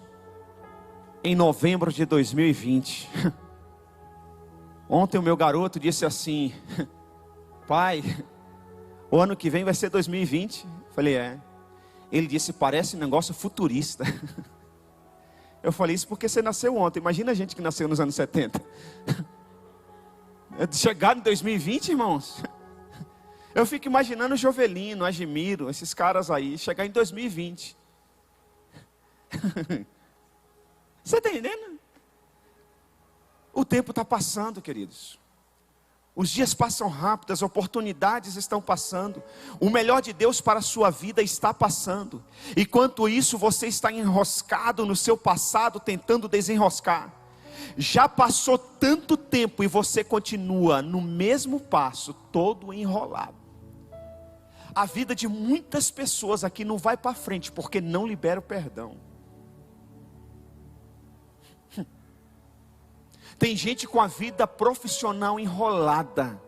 em novembro de 2020. Ontem o meu garoto disse assim: pai, o ano que vem vai ser 2020. Falei: é. Ele disse: parece um negócio futurista. Eu falei: isso porque você nasceu ontem. Imagina a gente que nasceu nos anos 70. Chegar em 2020, irmãos. Eu fico imaginando o Jovelino, Agimiro, esses caras aí, chegar em 2020. Você está entendendo? O tempo está passando, queridos. Os dias passam rápido, as oportunidades estão passando. O melhor de Deus para a sua vida está passando. Enquanto isso, você está enroscado no seu passado, tentando desenroscar. Já passou tanto tempo e você continua no mesmo passo, todo enrolado. A vida de muitas pessoas aqui não vai para frente porque não libera o perdão. Tem gente com a vida profissional enrolada.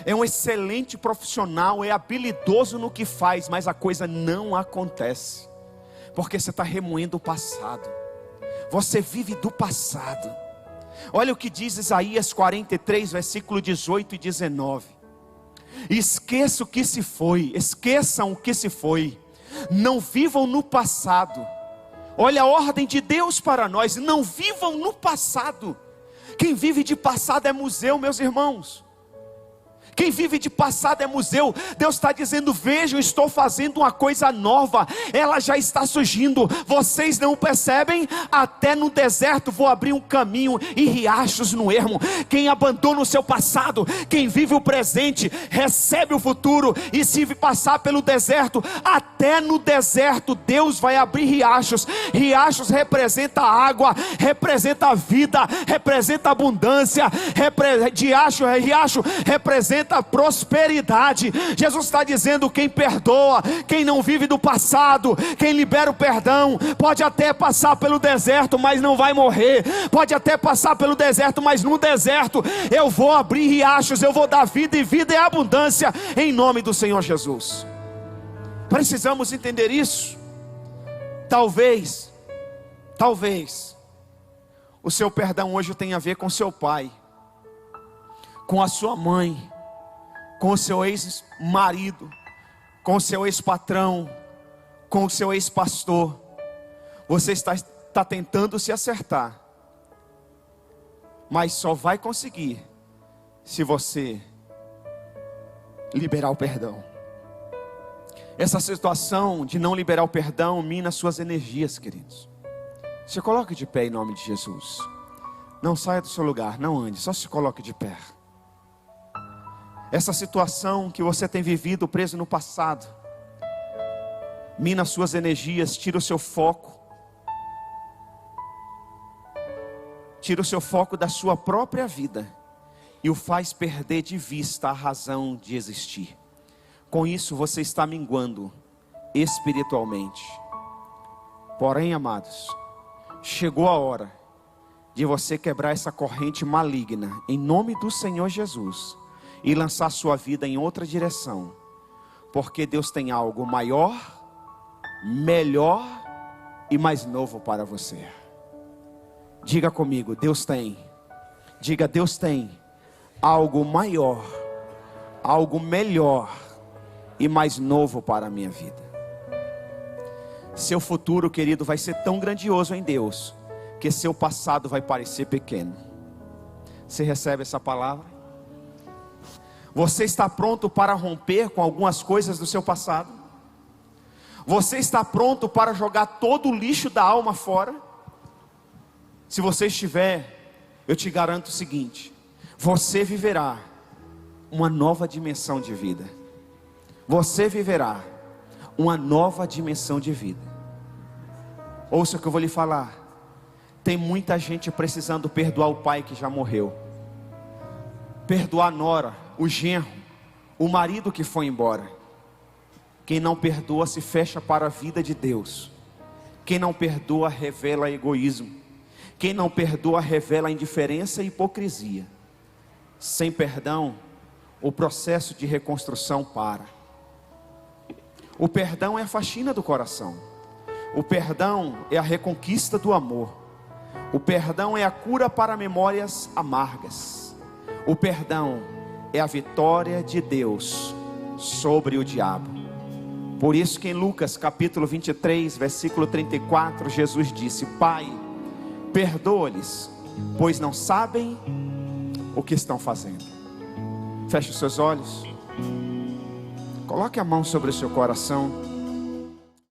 É um excelente profissional, é habilidoso no que faz, mas a coisa não acontece. Porque você está remoendo o passado. Você vive do passado. Olha o que diz Isaías 43, versículo 18 e 19. Esqueça o que se foi, esqueçam o que se foi. Não vivam no passado. Olha a ordem de Deus para nós: não vivam no passado. Quem vive de passado é museu, meus irmãos. Quem vive de passado é museu. Deus está dizendo: vejam, estou fazendo uma coisa nova. Ela já está surgindo. Vocês não percebem? Até no deserto vou abrir um caminho e riachos no ermo. Quem abandona o seu passado, quem vive o presente, recebe o futuro. E se passar pelo deserto, até no deserto Deus vai abrir riachos. Riachos representa água, representa a vida, representa abundância. Riacho representa a prosperidade. Jesus está dizendo: quem perdoa, quem não vive do passado, quem libera o perdão, pode até passar pelo deserto, mas não vai morrer. Pode até passar pelo deserto, mas no deserto eu vou abrir riachos, eu vou dar vida, e vida é abundância, em nome do Senhor Jesus. Precisamos entender isso. Talvez o seu perdão hoje tenha a ver com seu pai, com a sua mãe, com o seu ex-marido, com o seu ex-patrão, com o seu ex-pastor. Você está tentando se acertar, mas só vai conseguir se você liberar o perdão. Essa situação de não liberar o perdão mina suas energias, queridos. Se coloque de pé em nome de Jesus. Não saia do seu lugar, não ande, só se coloque de pé. Essa situação que você tem vivido preso no passado mina suas energias, tira o seu foco. Tira o seu foco da sua própria vida e o faz perder de vista a razão de existir. Com isso você está minguando espiritualmente. Porém, amados, chegou a hora de você quebrar essa corrente maligna em nome do Senhor Jesus e lançar sua vida em outra direção, porque Deus tem algo maior, melhor e mais novo para você. Diga comigo, Deus tem. Diga, Deus tem algo maior, algo melhor e mais novo para a minha vida. Seu futuro, querido, vai ser tão grandioso em Deus, que seu passado vai parecer pequeno. Você recebe essa palavra? Você está pronto para romper com algumas coisas do seu passado? Você está pronto para jogar todo o lixo da alma fora? Se você estiver, eu te garanto o seguinte: você viverá uma nova dimensão de vida. Você viverá uma nova dimensão de vida. Ouça o que eu vou lhe falar. Tem muita gente precisando perdoar o pai que já morreu, perdoar a nora, o genro, o marido que foi embora. Quem não perdoa se fecha para a vida de Deus. Quem não perdoa revela egoísmo. Quem não perdoa revela indiferença e hipocrisia. Sem perdão, o processo de reconstrução para. O perdão é a faxina do coração. O perdão é a reconquista do amor. O perdão é a cura para memórias amargas. O perdão é a vitória de Deus sobre o diabo. Por isso que em Lucas capítulo 23, versículo 34, Jesus disse: Pai, perdoa-lhes, pois não sabem o que estão fazendo. Feche os seus olhos. Coloque a mão sobre o seu coração.